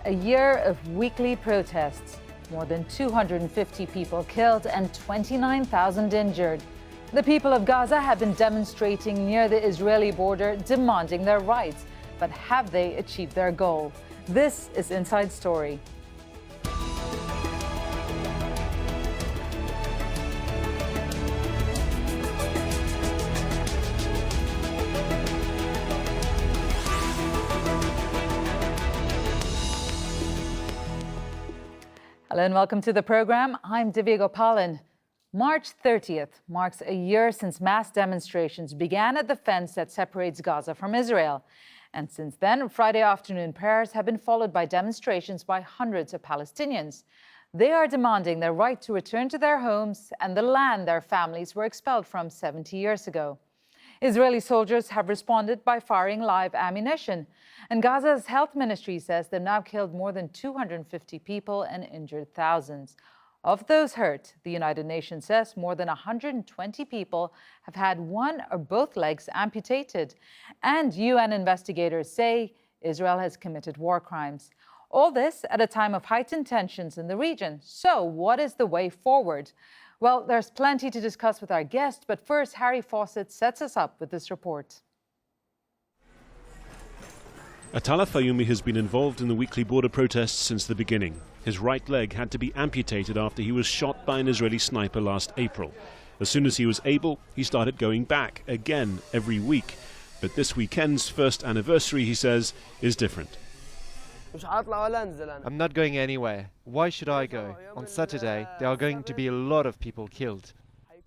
A year of weekly protests, more than 250 people killed and 29,000 injured. The people of Gaza have been demonstrating near the Israeli border, demanding their rights. But have they achieved their goal? This is Inside Story. Hello and welcome to the program. I'm Divya Gopalan. March 30th marks a year since mass demonstrations began at the fence that separates Gaza from Israel. And since then, Friday afternoon prayers have been followed by demonstrations by hundreds of Palestinians. They are demanding their right to return to their homes and the land their families were expelled from 70 years ago. Israeli soldiers have responded by firing live ammunition. And Gaza's health ministry says they've now killed more than 250 people and injured thousands. Of those hurt, the United Nations says more than 120 people have had one or both legs amputated. And UN investigators say Israel has committed war crimes. All this at a time of heightened tensions in the region. So what is the way forward? Well, there's plenty to discuss with our guest, but first, Harry Fawcett sets us up with this report. Atala Fayumi has been involved in the weekly border protests since the beginning. His right leg had to be amputated after he was shot by an Israeli sniper last April. As soon as he was able, he started going back again every week. But this weekend's first anniversary, he says, is different. I'm not going anywhere. Why should I go? On Saturday, there are going to be a lot of people killed.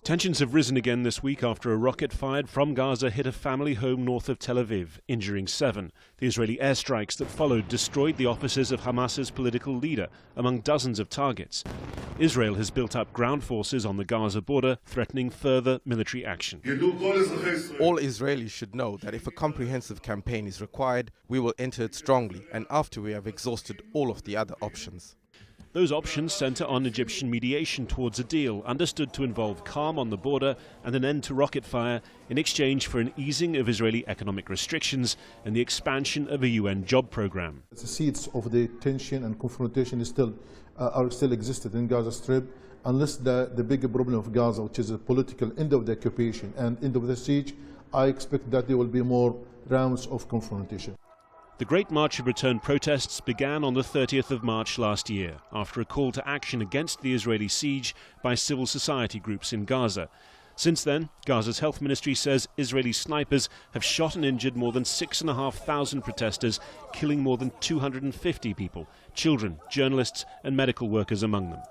Tensions have risen again this week after a rocket fired from Gaza hit a family home north of Tel Aviv, injuring 7. The Israeli airstrikes that followed destroyed the offices of Hamas's political leader, among dozens of targets. Israel has built up ground forces on the Gaza border, threatening further military action. All Israelis should know that if a comprehensive campaign is required, we will enter it strongly and after we have exhausted all of the other options. Those options centre on Egyptian mediation towards a deal understood to involve calm on the border and an end to rocket fire in exchange for an easing of Israeli economic restrictions and the expansion of a UN job program. The seeds of the tension and confrontation are still existed in Gaza Strip unless the bigger problem of Gaza, which is a political end of the occupation and end of the siege. I expect that there will be more rounds of confrontation. The Great March of Return protests began on the 30th of March last year after a call to action against the Israeli siege by civil society groups in Gaza. Since then, Gaza's health ministry says Israeli snipers have shot and injured more than 6,500 protesters, killing more than 250 people, children, journalists and medical workers among them.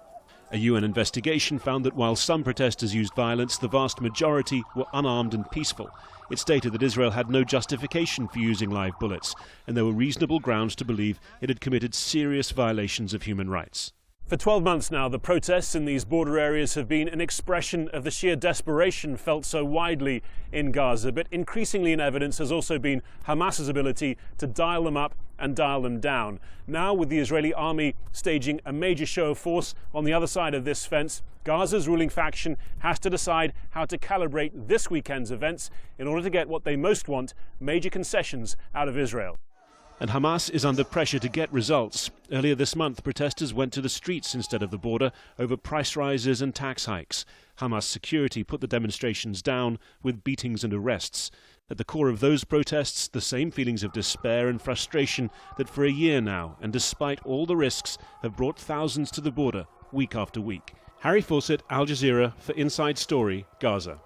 A UN investigation found that while some protesters used violence, the vast majority were unarmed and peaceful. It stated that Israel had no justification for using live bullets, and there were reasonable grounds to believe it had committed serious violations of human rights. For 12 months now, the protests in these border areas have been an expression of the sheer desperation felt so widely in Gaza, but increasingly in evidence has also been Hamas's ability to dial them up and dial them down. Now, with the Israeli army staging a major show of force on the other side of this fence, Gaza's ruling faction has to decide how to calibrate this weekend's events in order to get what they most want, major concessions out of Israel. And Hamas is under pressure to get results. Earlier this month, protesters went to the streets instead of the border over price rises and tax hikes. Hamas security put the demonstrations down with beatings and arrests. At the core of those protests, the same feelings of despair and frustration that for a year now, and despite all the risks, have brought thousands to the border week after week. Harry Fawcett, Al Jazeera, for Inside Story, Gaza.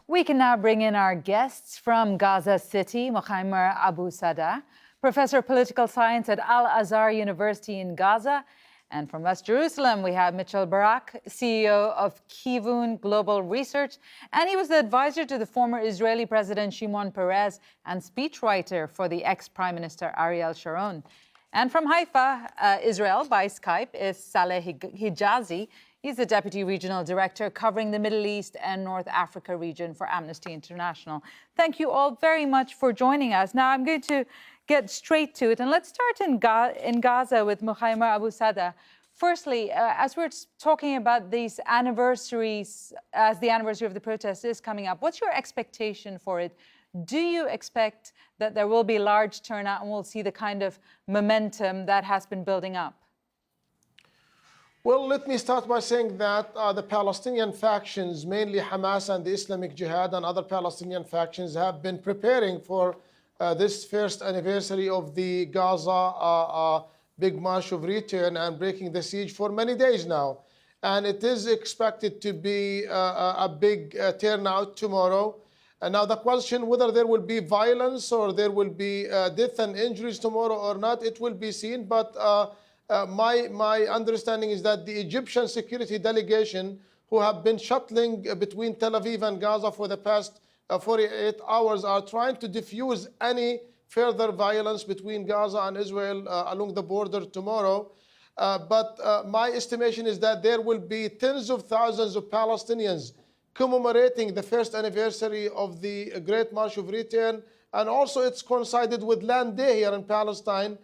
We can now bring in our guests from Gaza City, Mukhaimer Abu Saada, Professor of Political Science at Azhar University in Gaza. And from West Jerusalem, we have Barak, CEO of Keevoon Global Research. And he was the advisor to the former Israeli President Shimon Peres and speechwriter for the ex-Prime Minister Ariel Sharon. And from Haifa, Israel, by Skype, is Saleh Hijazi. He's the Deputy Regional Director covering the Middle East and North Africa region for Amnesty International. Thank you all very much for joining us. Now I'm going to get straight to it. And let's start in Gaza with Mukhaimer Abu Saada. Firstly, as we're talking about these anniversaries, as the anniversary of the protest is coming up, what's your expectation for it? Do you expect that there will be large turnout and we'll see the kind of momentum that has been building up? Well, let me start by saying that the Palestinian factions, mainly Hamas and the Islamic Jihad and other Palestinian factions, have been preparing for this first anniversary of the Gaza big march of return and breaking the siege for many days now. And it is expected to be a big turnout tomorrow. And now the question whether there will be violence or there will be death and injuries tomorrow or not, it will be seen. But my understanding is that the Egyptian security delegation, who have been shuttling between Tel Aviv and Gaza for the past 48 hours, are trying to diffuse any further violence between Gaza and Israel along the border tomorrow. But my estimation is that there will be tens of thousands of Palestinians commemorating the first anniversary of the Great March of Return. And also it's coincided with Land Day here in Palestine.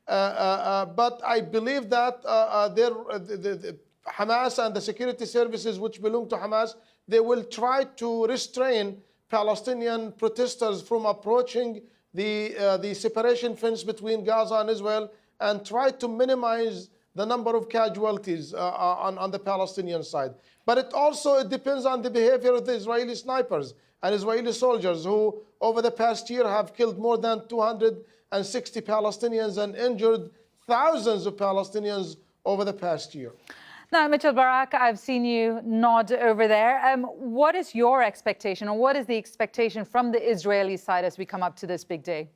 But I believe that the Hamas and the security services which belong to Hamas, they will try to restrain Palestinian protesters from approaching the separation fence between Gaza and Israel and try to minimize the number of casualties on the Palestinian side. But it depends on the behavior of the Israeli snipers and Israeli soldiers who over the past year have killed more than 260 Palestinians and injured thousands of Palestinians over the past year. Now, Mitchell Barak, I've seen you nod over there. What is your expectation, or what is the expectation from the Israeli side as we come up to this big day?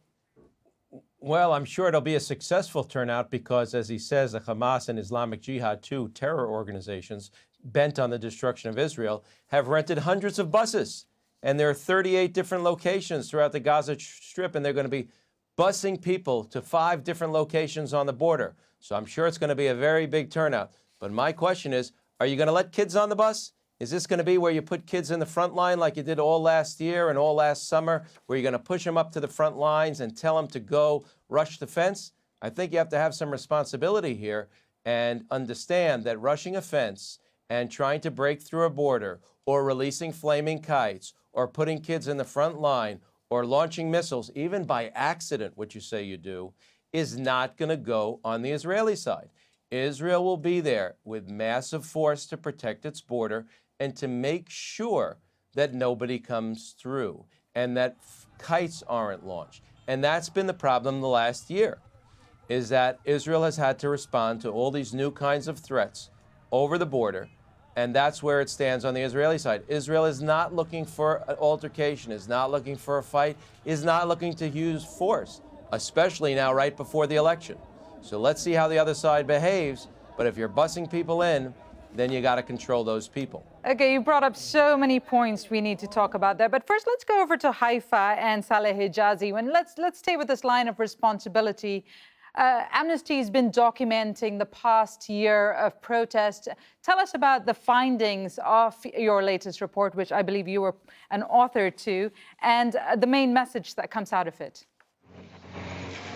Well, I'm sure it'll be a successful turnout because, as he says, the Hamas and Islamic Jihad, two terror organizations bent on the destruction of Israel, have rented hundreds of buses. And there are 38 different locations throughout the Gaza Strip, and they're going to be busing people to 5 different locations on the border. So I'm sure it's going to be a very big turnout. But my question is, are you going to let kids on the bus? Is this going to be where you put kids in the front line like you did all last year and all last summer, where you're going to push them up to the front lines and tell them to go rush the fence? I think you have to have some responsibility here and understand that rushing a fence and trying to break through a border or releasing flaming kites or putting kids in the front line or launching missiles, even by accident, which you say you do, is not going to go on the Israeli side. Israel will be there with massive force to protect its border and to make sure that nobody comes through and that kites aren't launched. And that's been the problem the last year, is that Israel has had to respond to all these new kinds of threats over the border, and that's where it stands on the Israeli side. Israel is not looking for an altercation, is not looking for a fight, is not looking to use force, especially now right before the election. So let's see how the other side behaves. But if you're busing people in, then you got to control those people. Okay, you brought up so many points we need to talk about there. But first, let's go over to Haifa and Saleh Hijazi. And let's stay with this line of responsibility. Amnesty has been documenting the past year of protest. Tell us about the findings of your latest report, which I believe you were an author to, and the main message that comes out of it.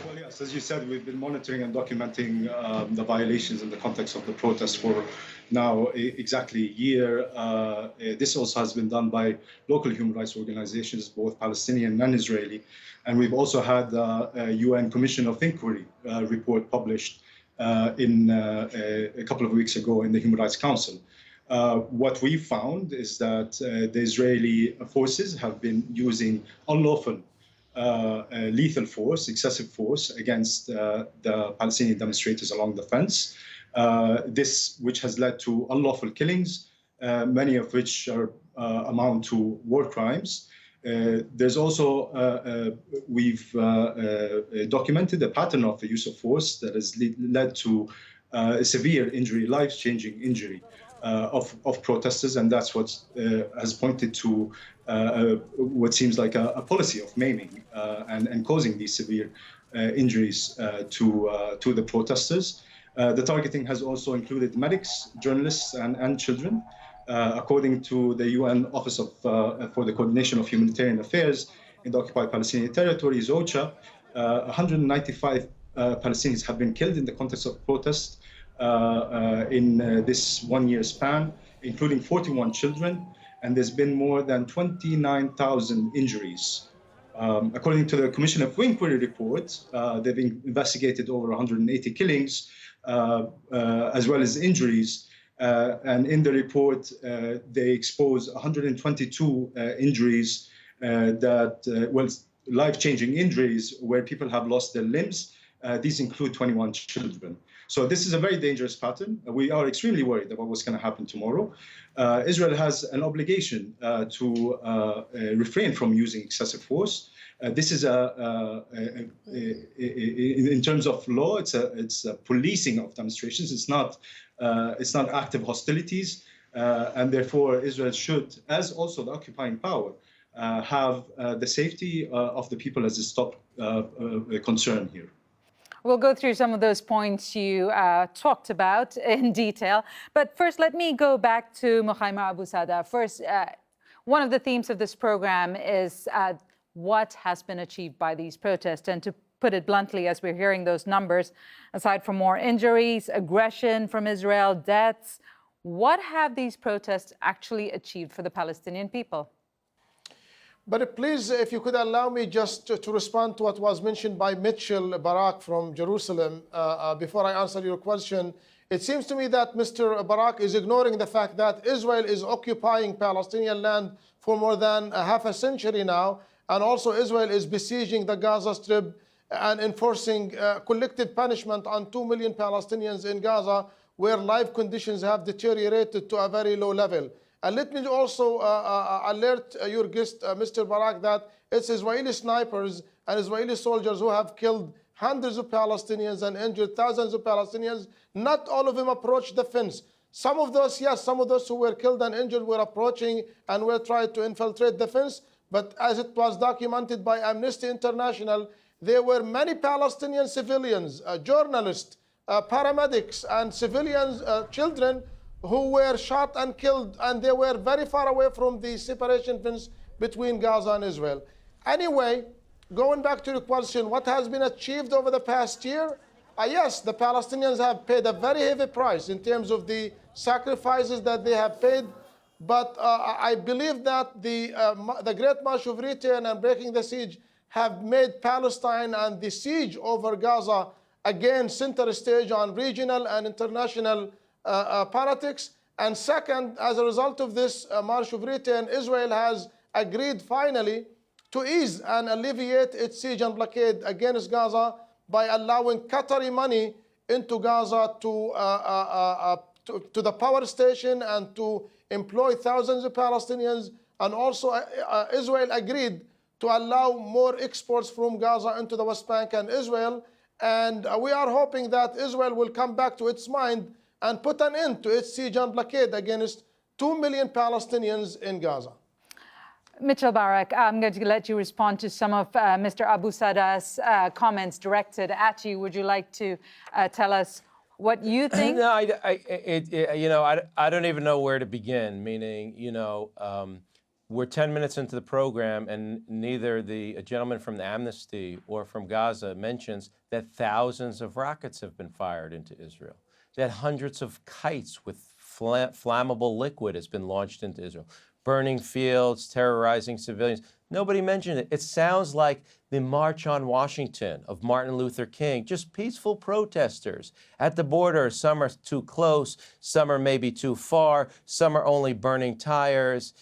Well, yes, as you said, we've been monitoring and documenting the violations in the context of the protests for now exactly a year. This also has been done by local human rights organizations, both Palestinian and Israeli. And we've also had a UN Commission of Inquiry report published a couple of weeks ago in the Human Rights Council. What we found is that the Israeli forces have been using unlawful lethal force, excessive force against the Palestinian demonstrators along the fence. This, which has led to unlawful killings, many of which are amount to war crimes. There's also, we've documented a pattern of the use of force that has led to severe injury, life-changing injury of protesters, and that's what has pointed to what seems like a policy of maiming and causing these severe injuries to the protesters. The targeting has also included medics, journalists, and children. According to the UN Office for the Coordination of Humanitarian Affairs in the Occupied Palestinian Territories, OCHA, 195 Palestinians have been killed in the context of protests in this 1 year span, including 41 children, and there's been more than 29,000 injuries According to the Commission of Inquiry report, they've investigated over 180 killings, as well as injuries. And in the report, they expose 122 injuries life-changing injuries where people have lost their limbs. These include 21 children. So this is a very dangerous pattern. We are extremely worried about what's going to happen tomorrow. Israel has an obligation to refrain from using excessive force. This is in terms of law, it's a policing of demonstrations. It's not active hostilities, and therefore Israel should, as also the occupying power, have the safety of the people as its top concern here. We'll go through some of those points you talked about in detail. But first, let me go back to Mukhaimer Abu Saada. First, one of the themes of this program is what has been achieved by these protests. And to put it bluntly, as we're hearing those numbers, aside from more injuries, aggression from Israel, deaths, what have these protests actually achieved for the Palestinian people? But please, if you could allow me just to respond to what was mentioned by Mitchell Barak from Jerusalem before I answer your question. It seems to me that Mr. Barak is ignoring the fact that Israel is occupying Palestinian land for more than half a century now, and also Israel is besieging the Gaza Strip and enforcing collective punishment on 2 million Palestinians in Gaza, where life conditions have deteriorated to a very low level. And let me also alert your guest, Mr. Barak, that it's Israeli snipers and Israeli soldiers who have killed hundreds of Palestinians and injured thousands of Palestinians. Not all of them approached the fence. Some of those, yes, some of those who were killed and injured were approaching and were trying to infiltrate the fence. But as it was documented by Amnesty International, there were many Palestinian civilians, journalists, paramedics, and civilians, children, who were shot and killed, and they were very far away from the separation fence between Gaza and Israel. Anyway, going back to the question, what has been achieved over the past year? Yes, the Palestinians have paid a very heavy price in terms of the sacrifices that they have paid, but I believe that the Great March of Return and breaking the siege have made Palestine and the siege over Gaza again center stage on regional and international politics. And second, as a result of this March of Return, Israel has agreed finally to ease and alleviate its siege and blockade against Gaza by allowing Qatari money into Gaza to the power station and to employ thousands of Palestinians. And also Israel agreed to allow more exports from Gaza into the West Bank and Israel. And we are hoping that Israel will come back to its mind and put an end to its siege and blockade against 2 million Palestinians in Gaza. Mitchell Barak, I'm going to let you respond to some of Mr. Abu Saada's comments directed at you. Would you like to tell us what you think? No, I don't even know where to begin. Meaning, we're 10 minutes into the program, and neither the gentleman from the Amnesty or from Gaza mentions that thousands of rockets have been fired into Israel, that hundreds of kites with flammable liquid has been launched into Israel, burning fields, terrorizing civilians. Nobody mentioned it. It sounds like the March on Washington of Martin Luther King, just peaceful protesters at the border. Some are too close, some are maybe too far, some are only burning tires.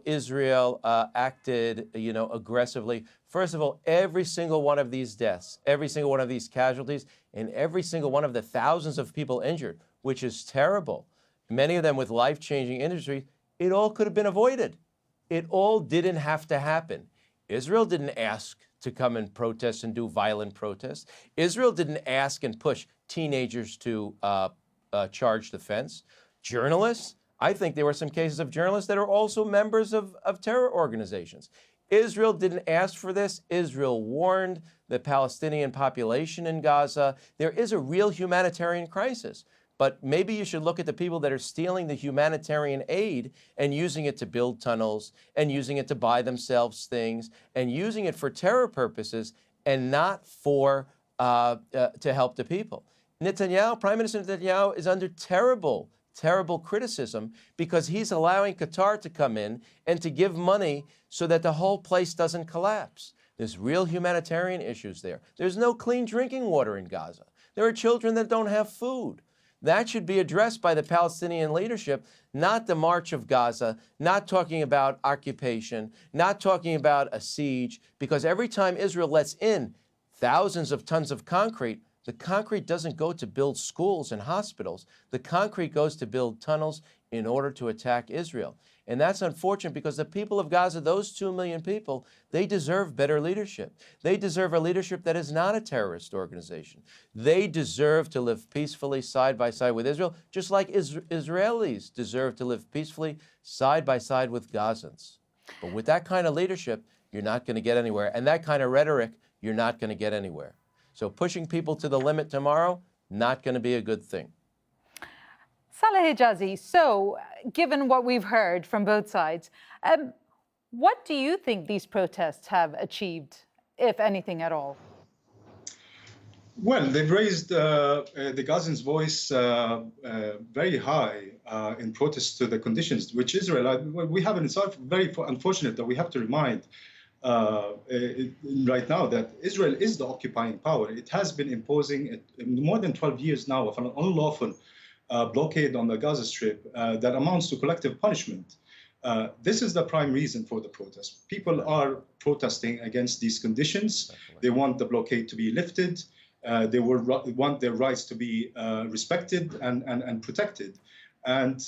Israel acted, aggressively. First of all, every single one of these deaths, every single one of these casualties, and every single one of the thousands of people injured, which is terrible, many of them with life-changing injuries, it all could have been avoided. It all didn't have to happen. Israel didn't ask to come and protest and do violent protests. Israel didn't ask and push teenagers to charge the fence. Journalists, I think there were some cases of journalists that are also members of terror organizations. Israel didn't ask for this. Israel warned the Palestinian population in Gaza. There is a real humanitarian crisis. But maybe you should look at the people that are stealing the humanitarian aid and using it to build tunnels and using it to buy themselves things and using it for terror purposes and not for to help the people. Prime Minister Netanyahu is under terrible terrible criticism because he's allowing Qatar to come in and to give money so that the whole place doesn't collapse. There's real humanitarian issues there. There's no clean drinking water in Gaza. There are children that don't have food. That should be addressed by the Palestinian leadership, not the March of Gaza, not talking about occupation, not talking about a siege, because every time Israel lets in thousands of tons of concrete, the concrete doesn't go to build schools and hospitals. The concrete goes to build tunnels in order to attack Israel. And that's unfortunate because the people of Gaza, those 2 million people, they deserve better leadership. They deserve a leadership that is not a terrorist organization. They deserve to live peacefully side by side with Israel, just like Israelis deserve to live peacefully side by side with Gazans. But with that kind of leadership, you're not going to get anywhere. And that kind of rhetoric, you're not going to get anywhere. So pushing people to the limit tomorrow, not going to be a good thing. Saleh Hijazi, so given what we've heard from both sides, what do you think these protests have achieved, if anything at all? Well, they've raised the Gazans' voice very high in protest to the conditions which Israel, we have it's very unfortunate that we have to remind right now that Israel is the occupying power. It has been imposing more than 12 years now of an unlawful blockade on the Gaza Strip that amounts to collective punishment. This is the prime reason for the protest. People are protesting against these conditions. They want the blockade to be lifted. They want their rights to be respected and protected. And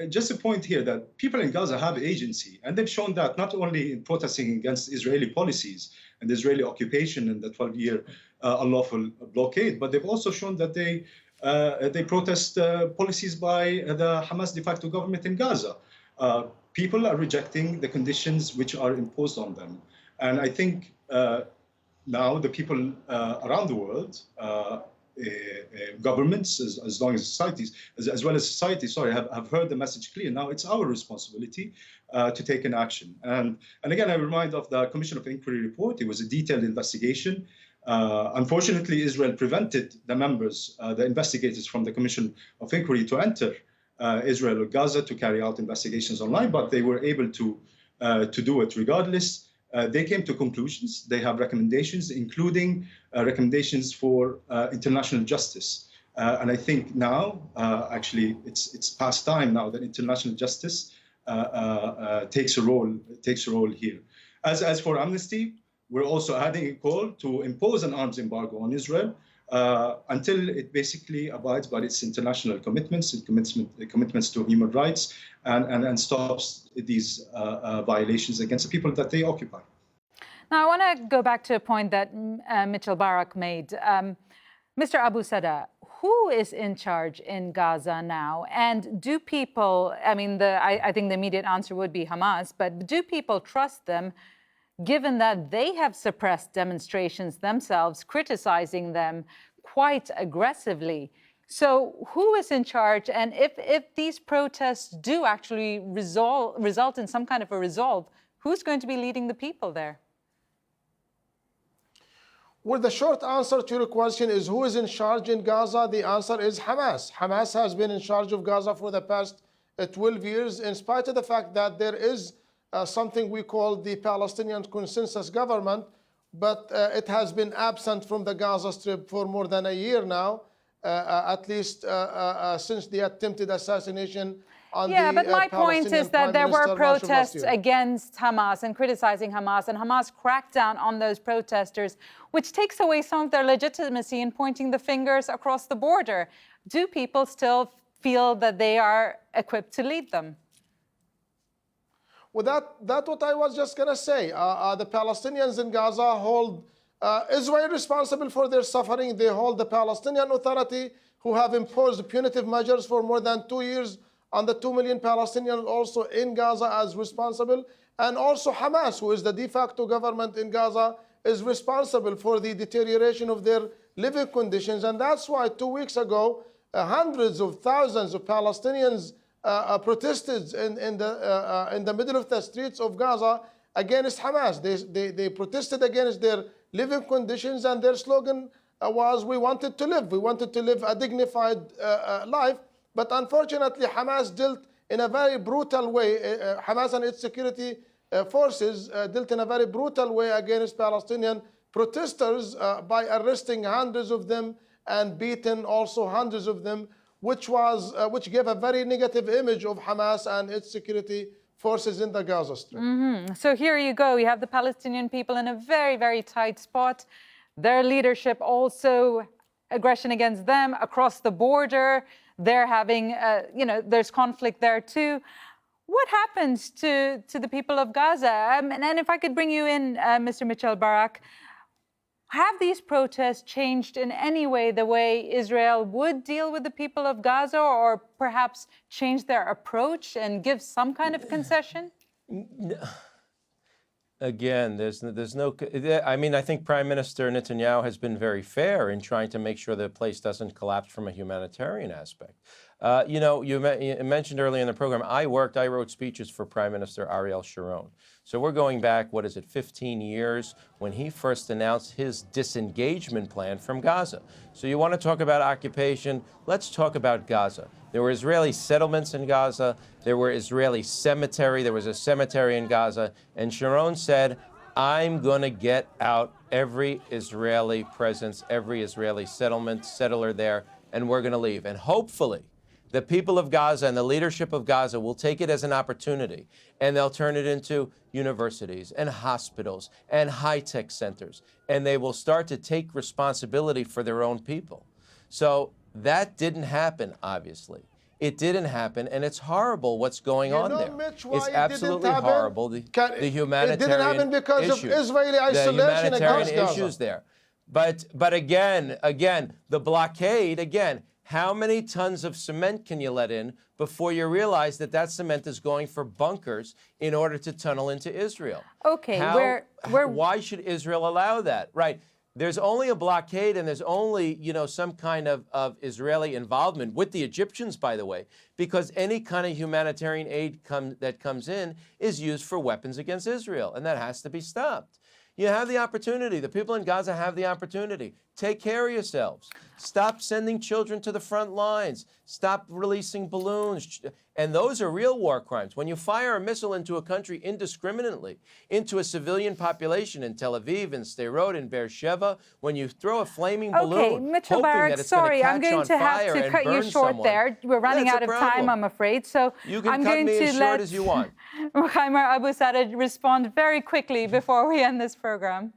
just a point here that people in Gaza have agency, and they've shown that not only in protesting against Israeli policies and the Israeli occupation and the 12-year unlawful blockade, but they've also shown that they protest policies by the Hamas de facto government in Gaza. People are rejecting the conditions which are imposed on them. And I think now the people around the world, governments, as long as societies, as well as society, have heard the message clear. Now it's our responsibility to take an action. And again, I remind of the Commission of Inquiry report. It was a detailed investigation. Unfortunately, Israel prevented the members, the investigators from the Commission of Inquiry to enter Israel or Gaza to carry out investigations online, but they were able to do it regardless. They came to conclusions. They have recommendations, including recommendations for international justice. And I think now, actually, it's past time now that international justice takes a role here. As for amnesty, we're also adding a call to impose an arms embargo on Israel until it basically abides by its international commitments, commitments to human rights, and stops these violations against the people that they occupy. Now, I want to go back to a point that Mitchell Barak made. Mr. Abu Saada, who is in charge in Gaza now? And do people, I think the immediate answer would be Hamas, but do people trust them, given that they have suppressed demonstrations themselves, criticizing them quite aggressively? So who is in charge? And if these protests do actually result in some kind of a resolve, who's going to be leading the people there? Well, the short answer to your question is who is in charge in Gaza? The answer is Hamas. Hamas has been in charge of Gaza for the past 12 years, in spite of the fact that there is something we call the Palestinian consensus government, but it has been absent from the Gaza Strip for more than a year now, at least since the attempted assassination on the but my point is that there were protests against Hamas and criticizing Hamas, and Hamas cracked down on those protesters, which takes away some of their legitimacy in pointing the fingers across the border. Do people still feel that they are equipped to lead them? Well, that's what I was just going to say. The Palestinians in Gaza hold Israel responsible for their suffering. They hold the Palestinian Authority, who have imposed punitive measures for more than 2 years on the 2 million Palestinians also in Gaza, as responsible. And also Hamas, who is the de facto government in Gaza, is responsible for the deterioration of their living conditions. And that's why 2 weeks ago, hundreds of thousands of Palestinians protested in the middle of the streets of Gaza against Hamas. They protested against their living conditions, and their slogan was, "We wanted to live. We wanted to live a dignified life But unfortunately, Hamas dealt in a very brutal way. Hamas and its security forces dealt in a very brutal way against Palestinian protesters by arresting hundreds of them and beating also hundreds of them, which gave a very negative image of Hamas and its security forces in the Gaza Strip. So here you go. You have the Palestinian people in a very, very tight spot. Their leadership also aggression against them across the border. They're having, there's conflict there too. What happens to the people of Gaza? And if I could bring you in, Mr. Mitchell Barak, have these protests changed in any way the way Israel would deal with the people of Gaza, or perhaps change their approach and give some kind of concession? Again, there's no. I mean, I think Prime Minister Netanyahu has been very fair in trying to make sure the place doesn't collapse from a humanitarian aspect. You mentioned earlier in the program, I wrote speeches for Prime Minister Ariel Sharon. So we're going back, 15 years when he first announced his disengagement plan from Gaza. So you want to talk about occupation? Let's talk about Gaza. There were Israeli settlements in Gaza. There were Israeli cemetery. There was a cemetery in Gaza. And Sharon said, I'm going to get out every Israeli presence, every Israeli settler there, and we're going to leave. And hopefully, the people of Gaza and the leadership of Gaza will take it as an opportunity, and they'll turn it into universities and hospitals and high-tech centers, and they will start to take responsibility for their own people. So that didn't happen, obviously. It didn't happen, and it's horrible what's going on there. Mitch, why it's it absolutely didn't happen? horrible. The humanitarian it didn't happen because issues, of Israeli isolation the humanitarian against Gaza. issues there. But again, the blockade, again, how many tons of cement can you let in before you realize that cement is going for bunkers in order to tunnel into Israel? Okay, why should Israel allow that? Right. There's only a blockade, and there's only, some kind of Israeli involvement with the Egyptians, by the way, because any kind of humanitarian aid that comes in is used for weapons against Israel, and that has to be stopped. You have the opportunity. The people in Gaza have the opportunity. Take care of yourselves. Stop sending children to the front lines. Stop releasing balloons. And those are real war crimes. When you fire a missile into a country indiscriminately, into a civilian population in Tel Aviv, in Sderot, in Beersheba, when you throw a flaming balloon, Mitchell Barak, sorry, I'm going to have to cut you short there. We're running out of time, I'm afraid. So you can I'm cut going me to as let short as you want. Mukhaimer Abu Saada respond very quickly before we end this program.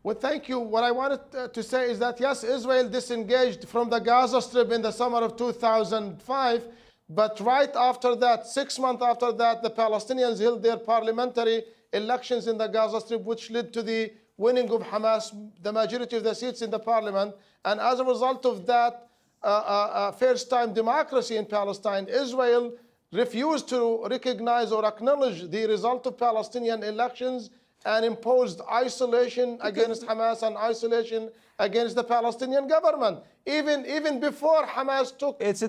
Well, thank you. What I wanted to say is that, yes, Israel disengaged from the Gaza Strip in the summer of 2005, but right after that, 6 months after that, the Palestinians held their parliamentary elections in the Gaza Strip, which led to the winning of Hamas, the majority of the seats in the parliament. And as a result of that first-time democracy in Palestine, Israel refused to recognize or acknowledge the result of Palestinian elections and imposed isolation against Hamas and isolation against the Palestinian government. Even before Hamas took its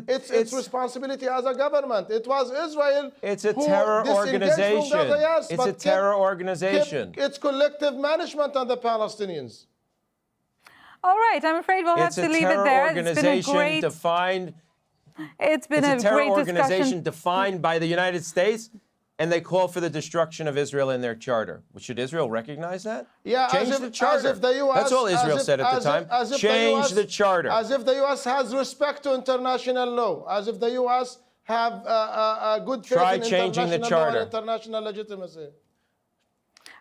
responsibility as a government, it was Israel. It's a terror organization. Gaza, yes, it's a terror organization. It's collective management on the Palestinians. All right, I'm afraid we'll have to leave it there. It's been a great defined. It's a terror organization defined by the United States. And they call for the destruction of Israel in their charter. Should Israel recognize that? Yeah, change the charter. As if the US, that's all Israel said at the time. Change the charter. As if the U.S. has respect to international law. As if the U.S. have a good faith in international law and international legitimacy.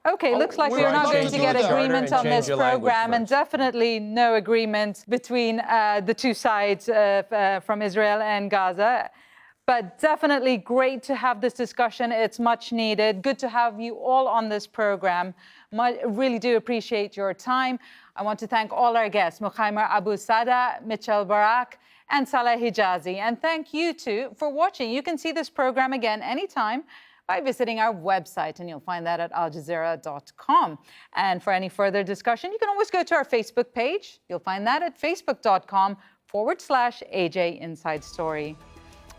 Okay, looks like we're not going to get agreement on this program, and definitely no agreement between the two sides from Israel and Gaza. But definitely great to have this discussion. It's much needed. Good to have you all on this program. Really do appreciate your time. I want to thank all our guests, Mukhaimer Abu Saada, Mitchell Barak, and Saleh Hijazi. And thank you too for watching. You can see this program again anytime by visiting our website, and you'll find that at aljazeera.com. And for any further discussion, you can always go to our Facebook page. You'll find that at facebook.com/AJ Inside Story.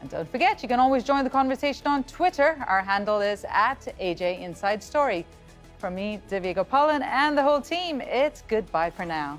And don't forget, you can always join the conversation on Twitter. Our handle is @AJ Inside Story. From me, Divya Gopalan, and the whole team, it's goodbye for now.